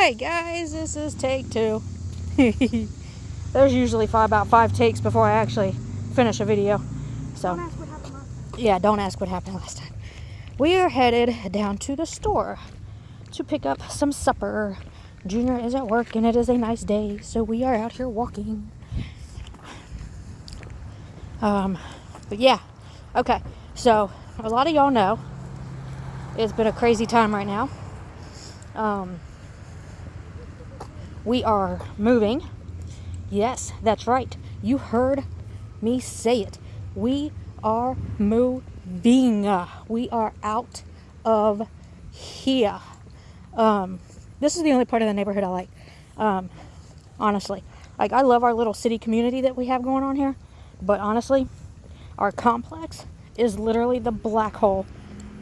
Hi guys, this is take 2. There's usually about 5 takes before I actually finish a video. So don't ask what happened last time. Yeah, don't ask what happened last time. We are headed down to the store to pick up some supper. Junior is at work and it is a nice day, so we are out here walking. But yeah, okay. So a lot of y'all know it's been a crazy time right now. We are moving. Yes, that's right. You heard me say it. We are moving. We are out of here. This is the only part of the neighborhood I like. Honestly. Like, I love our little city community that we have going on here. But honestly, our complex is literally the black hole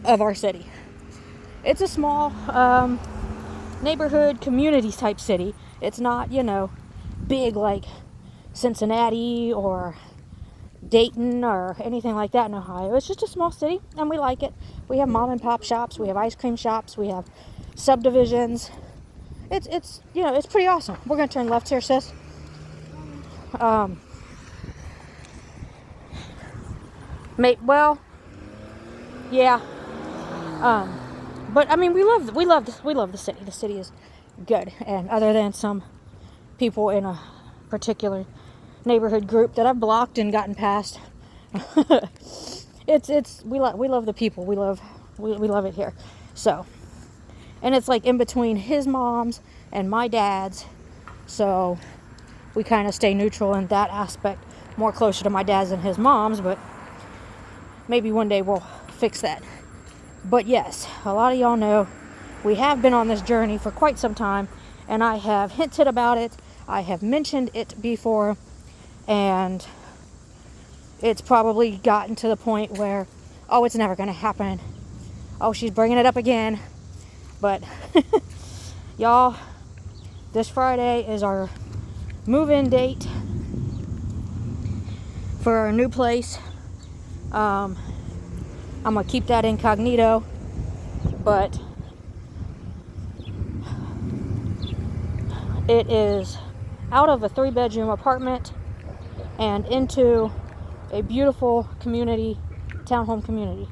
of our city. It's a small neighborhood community type city. It's not, big like Cincinnati or Dayton or anything like that in Ohio. It's just a small city and we like it. We have mom and pop shops, we have ice cream shops, we have subdivisions. It's it's pretty awesome. We're gonna turn left here, sis. Yeah. But I mean, we love the city. The city is good, and other than some people in a particular neighborhood group that I've blocked and gotten past, we love the people. We love it here. So, and it's like in between his mom's and my dad's, so we kind of stay neutral in that aspect, more closer to my dad's than his mom's, but maybe one day we'll fix that. But yes, a lot of y'all know we have been on this journey for quite some time, and I have hinted about it. I have mentioned it before, and it's probably gotten to the point where, oh, it's never going to happen. Oh, she's bringing it up again. But y'all, this Friday is our move-in date for our new place. I'm going to keep that incognito, but it is out of a 3-bedroom apartment and into a beautiful community, townhome community.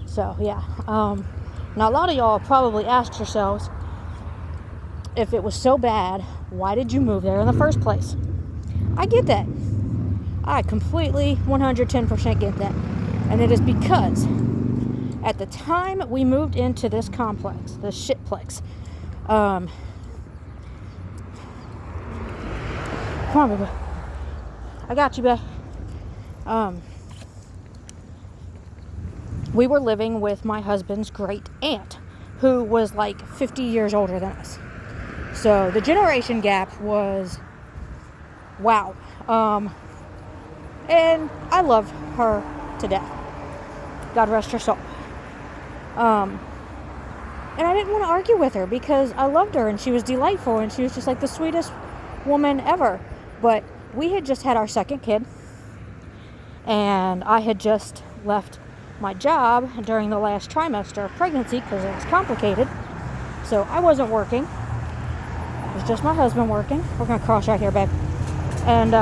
So yeah, now a lot of y'all probably asked yourselves, if it was so bad, why did you move there in the first place? I get that. I completely 110% get that. And it is because at the time we moved into this complex, this shitplex, come on, baby. I got you, babe. We were living with my husband's great aunt, who was like 50 years older than us. So the generation gap was wow. And I love her to death. God rest her soul. And I didn't want to argue with her because I loved her and she was delightful and she was just like the sweetest woman ever. But we had just had our second kid, and I had just left my job during the last trimester of pregnancy because it was complicated. So I wasn't working. It was just my husband working. We're going to cross right here, babe. And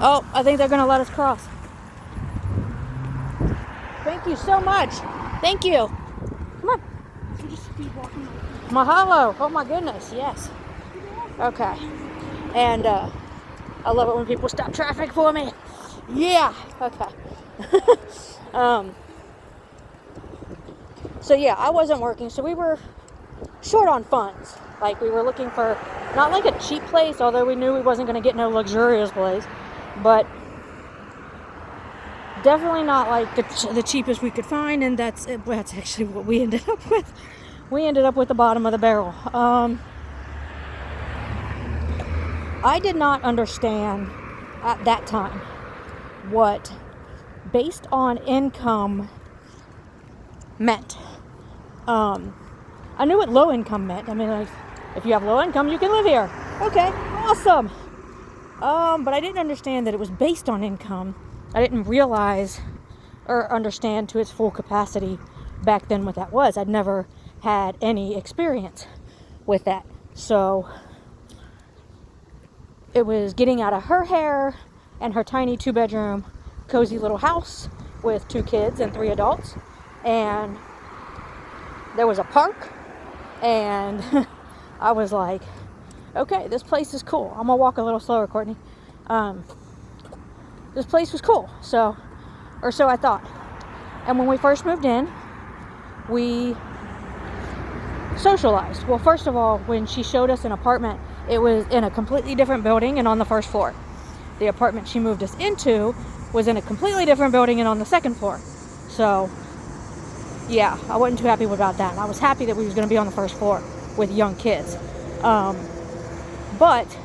oh, I think they're going to let us cross. Thank you so much. Thank you. Come on. So just speed walking. Mahalo. Oh my goodness. Yes. Okay. And I love it when people stop traffic for me. Yeah. Okay. So yeah, I wasn't working, so we were short on funds. Like, we were looking for not like a cheap place, although we knew we wasn't going to get no luxurious place, but definitely not like the cheapest we could find, and that's actually what we ended up with. We ended up with the bottom of the barrel. I did not understand at that time what based on income meant. I knew what low income meant. I mean, like, if you have low income, you can live here. Okay, awesome. But I didn't understand that it was based on income. I didn't realize or understand to its full capacity back then what that was. I'd never had any experience with that. So it was getting out of her hair and her tiny 2-bedroom cozy little house with 2 kids and 3 adults. And there was a park, and I was like, okay, this place is cool. I'm gonna walk a little slower, Courtney. This place was cool, so I thought. And when we first moved in, we socialized. Well, first of all, when she showed us an apartment, it was in a completely different building and on the first floor. The apartment she moved us into was in a completely different building and on the second floor. So, yeah, I wasn't too happy about that. I was happy that we was going to be on the first floor with young kids. But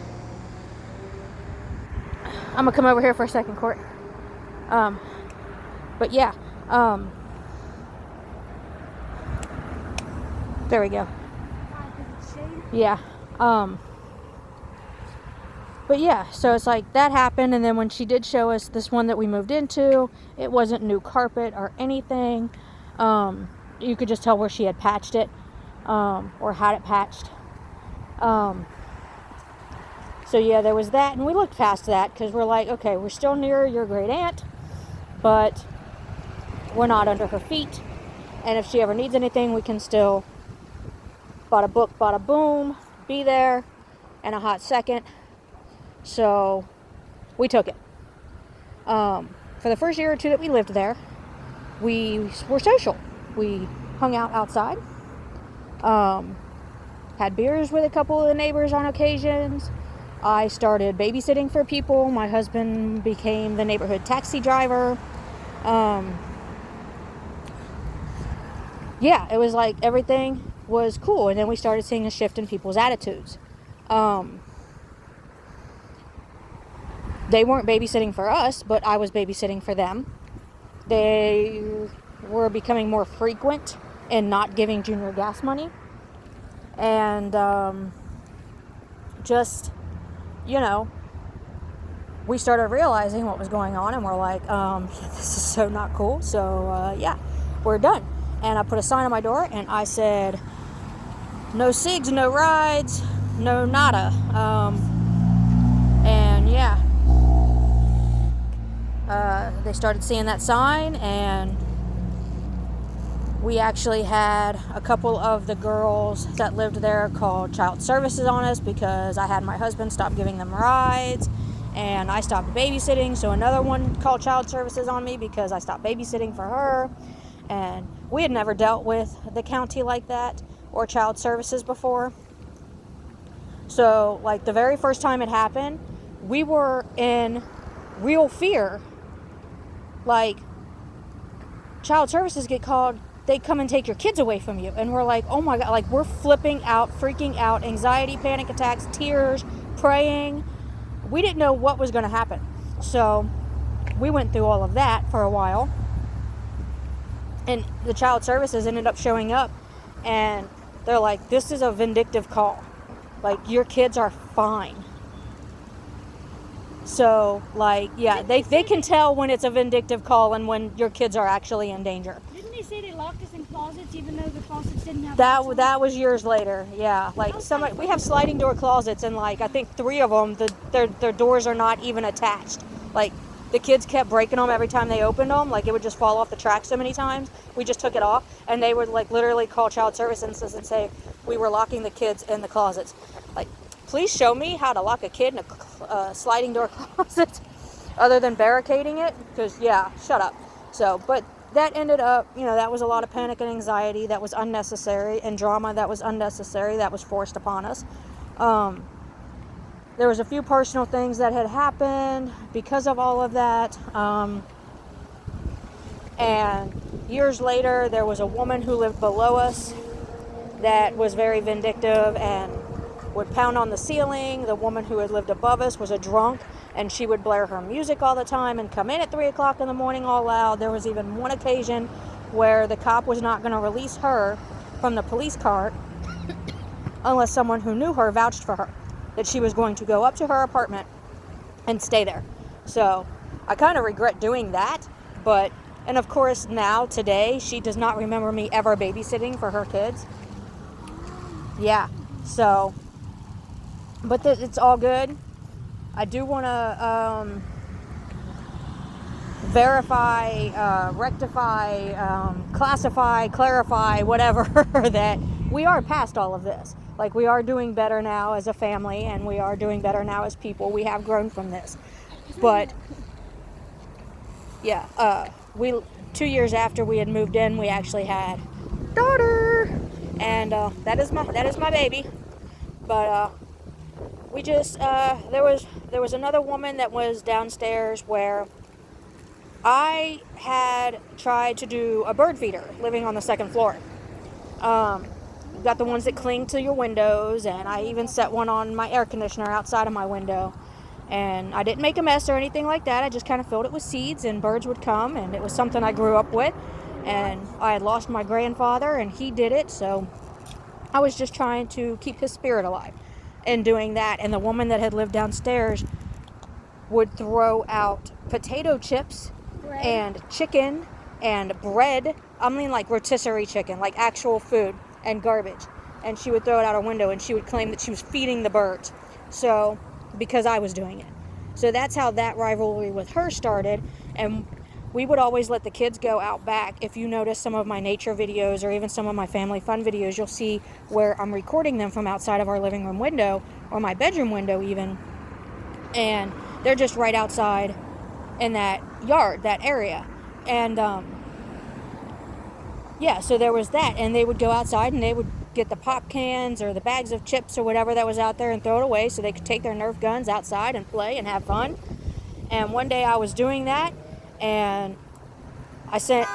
I'm going to come over here for a second, Court. But yeah, there we go. Yeah. But yeah, so it's like that happened, and then when she did show us this one that we moved into, it wasn't new carpet or anything. You could just tell where she had patched it, or had it patched. So yeah, there was that, and we looked past that because we're like, okay, we're still near your great aunt, but we're not under her feet, and if she ever needs anything, we can still bada book, bada boom, be there in a hot second. So we took it. For the first year or 2 that we lived there, we were social. We hung out outside, had beers with a couple of the neighbors on occasions. I started babysitting for people. My husband became the neighborhood taxi driver. Yeah, it was like everything was cool, and then we started seeing a shift in people's attitudes. They weren't babysitting for us, but I was babysitting for them. They were becoming more frequent in not giving Junior gas money. And just, we started realizing what was going on, and we're like, this is so not cool. So, yeah, we're done. And I put a sign on my door, and I said, no cigs, no rides, no nada. And yeah. They started seeing that sign, and we actually had a couple of the girls that lived there call child services on us because I had my husband stop giving them rides, and I stopped babysitting, so another one called child services on me because I stopped babysitting for her. And we had never dealt with the county like that or child services before. So, like, the very first time it happened, we were in real fear. Like, child services get called, they come and take your kids away from you. And we're like, oh my God, like, we're flipping out, freaking out, anxiety, panic attacks, tears, praying. We didn't know what was going to happen. So we went through all of that for a while. And the child services ended up showing up, and they're like, this is a vindictive call. Like, your kids are fine. So, like, yeah, they can tell when it's a vindictive call and when your kids are actually in danger. Didn't they say they locked us in closets even though the closets didn't have That was years later, yeah. Like, we have sliding door closets, and, like, I think 3 of them, their doors are not even attached. Like, the kids kept breaking them every time they opened them. Like, it would just fall off the track so many times. We just took it off, and they would, like, literally call child services and say we were locking the kids in the closets. Like, please show me how to lock a kid in a sliding door closet other than barricading it, because, yeah, shut up. So, but that ended up, that was a lot of panic and anxiety that was unnecessary, and drama that was unnecessary, that was forced upon us. There was a few personal things that had happened because of all of that. And years later, there was a woman who lived below us that was very vindictive and would pound on the ceiling. The woman who had lived above us was a drunk, and she would blare her music all the time and come in at 3 o'clock in the morning all loud. There was even one occasion where the cop was not going to release her from the police car unless someone who knew her vouched for her, that she was going to go up to her apartment and stay there. So I kind of regret doing that, and of course now, today, she does not remember me ever babysitting for her kids. Yeah, so, but it's all good. I do want to verify, rectify, classify, clarify, whatever, that we are past all of this. Like, we are doing better now as a family, and we are doing better now as people. We have grown from this. But, yeah, 2 years after we had moved in, we actually had daughter, and that is my baby. But we just there was another woman that was downstairs where I had tried to do a bird feeder living on the second floor. You've got the ones that cling to your windows, and I even set one on my air conditioner outside of my window. And I didn't make a mess or anything like that. I just kind of filled it with seeds, and birds would come, and it was something I grew up with. And I had lost my grandfather, and he did it, so I was just trying to keep his spirit alive in doing that. And the woman that had lived downstairs would throw out potato chips and chicken and bread. I mean, like rotisserie chicken, like actual food, and garbage. And she would throw it out her window, and she would claim that she was feeding the birds. So, because I was doing it. So that's how that rivalry with her started. And we would always let the kids go out back. If you notice some of my nature videos or even some of my family fun videos, you'll see where I'm recording them from outside of our living room window, or my bedroom window even. And they're just right outside in that yard, that area. And yeah, so there was that. And they would go outside and they would get the pop cans or the bags of chips or whatever that was out there and throw it away so they could take their Nerf guns outside and play and have fun. And one day I was doing that, and I sent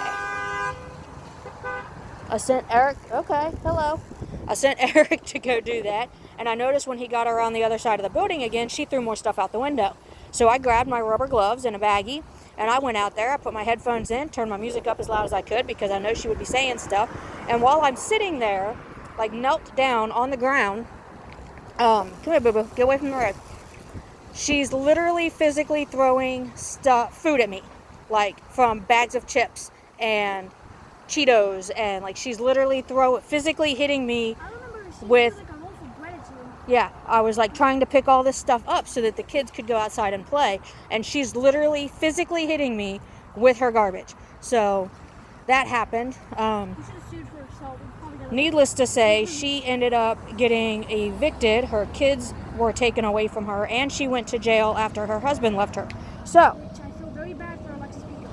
Eric, okay, hello. I sent Eric to go do that, and I noticed when he got around the other side of the building again, she threw more stuff out the window. So I grabbed my rubber gloves and a baggie, and I went out there. I put my headphones in, turned my music up as loud as I could because I know she would be saying stuff. And while I'm sitting there, like knelt down on the ground, come here, boo-boo, get away from the road. She's literally physically throwing food at me, like from bags of chips and Cheetos, and like she's literally physically hitting me with. Like a loaf of bread or two. Yeah, I was like trying to pick all this stuff up so that the kids could go outside and play, and she's literally physically hitting me with her garbage. So that happened. We should have sued for assault. Needless to say, she ended up getting evicted. Her kids were taken away from her, and she went to jail after her husband left her. So, Which I feel very bad for Alexis Pico.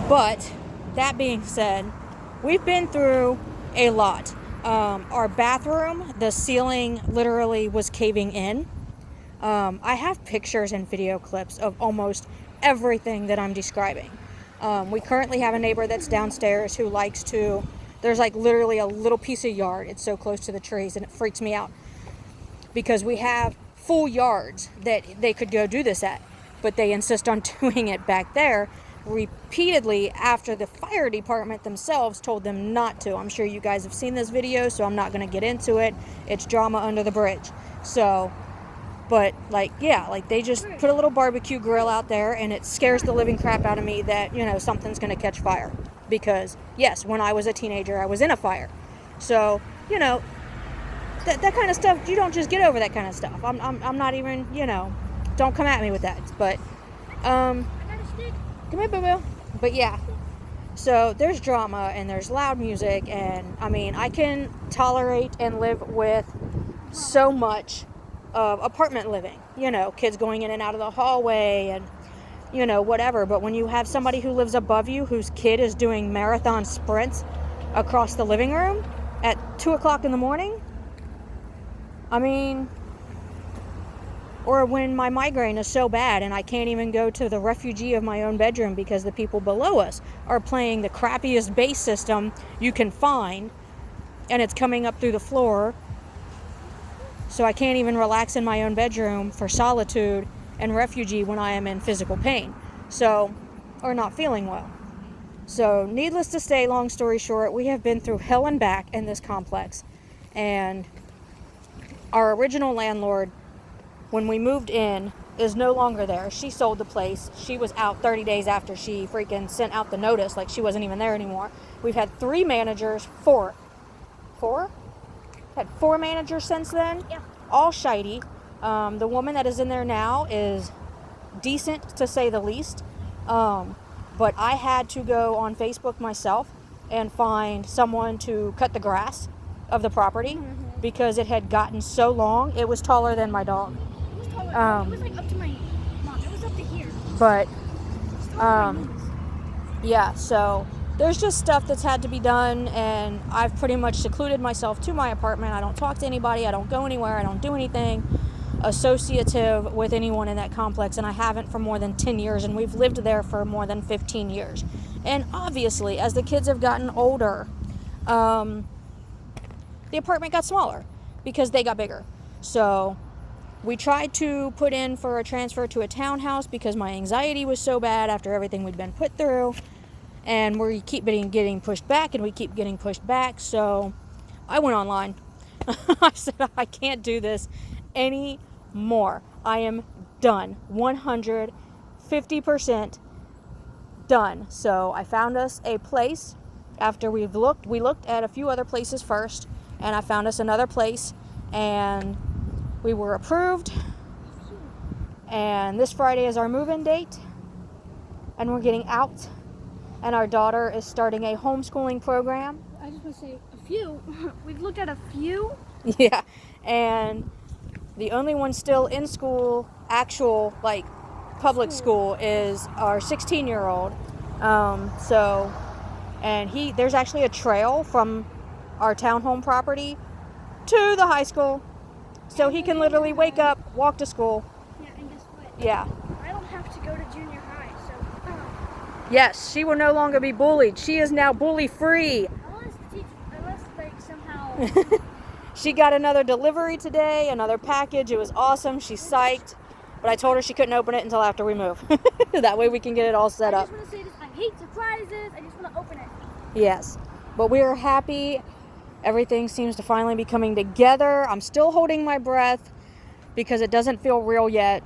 but that being said, we've been through a lot. Our bathroom, the ceiling literally was caving in. I have pictures and video clips of almost everything that I'm describing. We currently have a neighbor that's downstairs who likes to. There's like literally a little piece of yard. It's so close to the trees, and it freaks me out because we have full yards that they could go do this at, but they insist on doing it back there repeatedly after the fire department themselves told them not to. I'm sure you guys have seen this video, so I'm not going to get into it. It's drama under the bridge. So, but like, yeah, like they just put a little barbecue grill out there, and it scares the living crap out of me that, you know, something's going to catch fire. Because, yes, when I was a teenager, I was in a fire. So, you know, that kind of stuff, you don't just get over that kind of stuff. I'm not even, you know, don't come at me with that. But, I got a stick. come here, boo-boo. But, yeah. So, there's drama, and there's loud music, and, I mean, I can tolerate and live with so much of apartment living. You know, kids going in and out of the hallway, and you know, whatever. But when you have somebody who lives above you whose kid is doing marathon sprints across the living room at 2 o'clock in the morning, I mean, or when my migraine is so bad and I can't even go to the refugee of my own bedroom because the people below us are playing the crappiest bass system you can find, and it's coming up through the floor, so I can't even relax in my own bedroom for solitude and refugee when I am in physical pain, so, or not feeling well. So, needless to say, long story short, we have been through hell and back in this complex. And our original landlord, when we moved in, is no longer there. She sold the place. She was out 30 days after she freaking sent out the notice. Like, she wasn't even there anymore. We've had 3 managers, 4? Had 4 managers since then. Yeah. All shitey. The woman that is in there now is decent, to say the least. But I had to go on Facebook myself and find someone to cut the grass of the property because it had gotten so long. It was taller than my dog. It was taller. It was like up to my mom. It was up to here. But It's taller than my knees. yeah, so there's just stuff that's had to be done, and I've pretty much secluded myself to my apartment. I don't talk to anybody. I don't go anywhere. I don't do anything associative with anyone in that complex, and I haven't for more than 10 years, and we've lived there for more than 15 years. And obviously, as the kids have gotten older, the apartment got smaller because they got bigger. So we tried to put in for a transfer to a townhouse because my anxiety was so bad after everything we'd been put through, and we keep getting pushed back, and we keep getting pushed back. So I went online. I said, I can't do this anymore. I am done. 150% done. So I found us a place after we looked at a few other places first, and I found us another place, and we were approved. And this Friday is our move-in date, and we're getting out, and our daughter is starting a homeschooling program. I just want to say a few. We've looked at a few. Yeah, and the only one still in school, actual, like, public school, is our 16-year-old. And there's actually a trail from our townhome property to the high school. So he can literally wake up, walk to school. Yeah, and guess what? Yeah. I don't have to go to junior high, so Yes, she will no longer be bullied. She is now bully-free. unless like somehow She got another delivery today, another package. It was awesome. She's psyched. But I told her she couldn't open it until after we move. That way we can get it all set I up. just want to say this. I hate surprises. I just want to open it. Yes. But we are happy. Everything seems to finally be coming together. I'm still holding my breath because it doesn't feel real yet.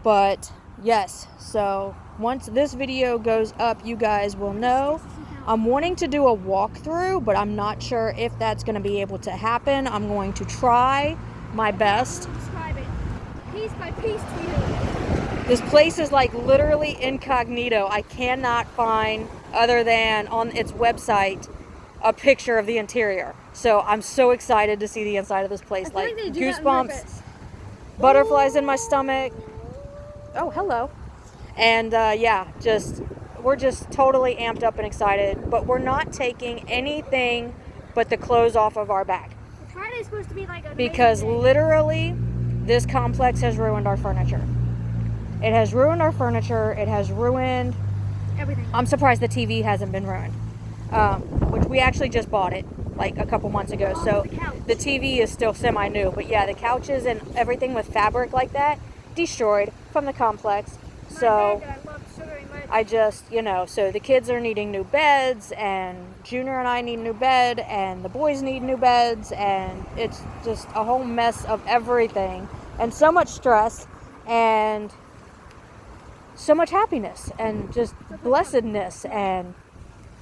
But yes. So once this video goes up, you guys will know. I'm wanting to do a walkthrough, but I'm not sure if that's going to be able to happen. I'm going to try my best. Describe it piece by piece to you. This place is like literally incognito. I cannot find, other than on its website, a picture of the interior. So I'm so excited to see the inside of this place. I feel Like they do that on goosebumps, purpose. butterflies in my stomach. Oh, hello. And we're just totally amped up and excited. But we're not taking anything but the clothes off of our back. Friday's supposed to be like a Because literally, this complex has ruined our furniture. It has ruined our furniture. It has ruined... everything. I'm surprised the TV hasn't been ruined. Which we actually just bought it like a couple months ago. So The couch. the TV is still semi-new. But yeah, the couches and everything with fabric like that, destroyed from the complex. My So bed that I love so very much. I just, so the kids are needing new beds, and Junior and I need a new bed, and the boys need new beds, and it's just a whole mess of everything, and so much stress, and so much happiness, and just blessedness, and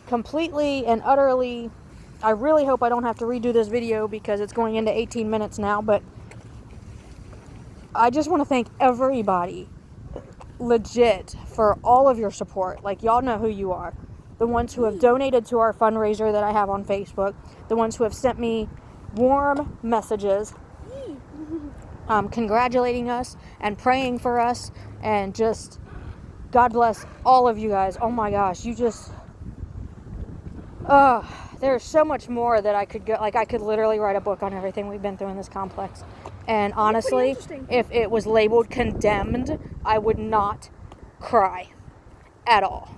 completely and utterly, I really hope I don't have to redo this video because it's going into 18 minutes now, but I just want to thank everybody legit for all of your support. Like, y'all know who you are. The ones who have donated to our fundraiser that I have on Facebook, the ones who have sent me warm messages congratulating us and praying for us, and just God bless all of you guys. Oh my gosh, you just there's so much more that I could go, like I could literally write a book on everything we've been through in this complex. And honestly, interesting. if it was labeled condemned, I would not cry at all.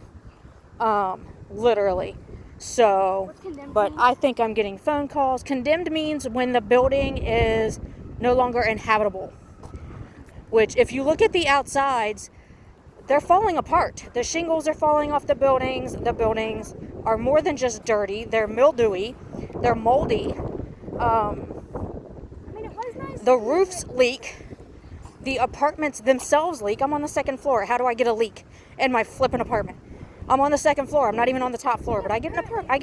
Literally. So, What's condemned but mean? I think I'm getting phone calls. Condemned means when the building is no longer inhabitable. Which, if you look at the outsides, they're falling apart. The shingles are falling off the buildings. The buildings are more than just dirty. They're mildewy. They're moldy. I mean, it was nice. The roofs leak. The apartments themselves leak. I'm on the second floor. How do I get a leak in my flipping apartment? I'm on the second floor. I'm not even on the top floor, but I get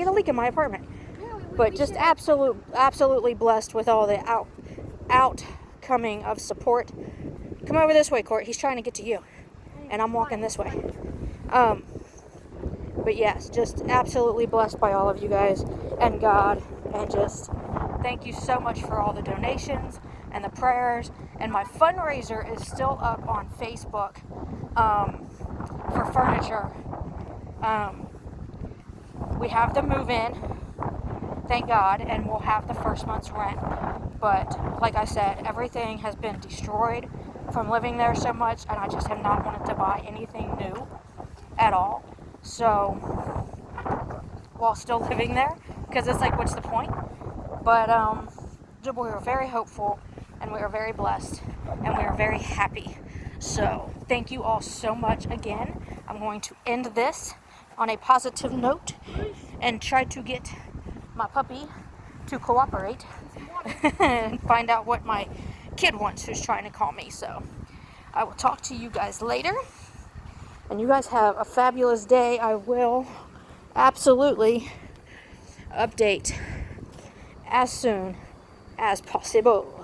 a leak in my apartment. But just absolutely blessed with all the outcoming of support. Come over this way, Court. He's trying to get to you, and I'm walking this way. But yes, just absolutely blessed by all of you guys and God, and just thank you so much for all the donations and the prayers. And my fundraiser is still up on Facebook for furniture. We have the move-in, thank God, and we'll have the first month's rent. But like I said, everything has been destroyed from living there so much, and I just have not wanted to buy anything new at all. So, while still living there, because it's like, what's the point? But we are very hopeful, and we are very blessed, and we are very happy. So, thank you all so much again. I'm going to end this on a positive note and try to get my puppy to cooperate and find out what my kid wants who's trying to call me. So, I will talk to you guys later. And you guys have a fabulous day. I will absolutely update as soon as possible.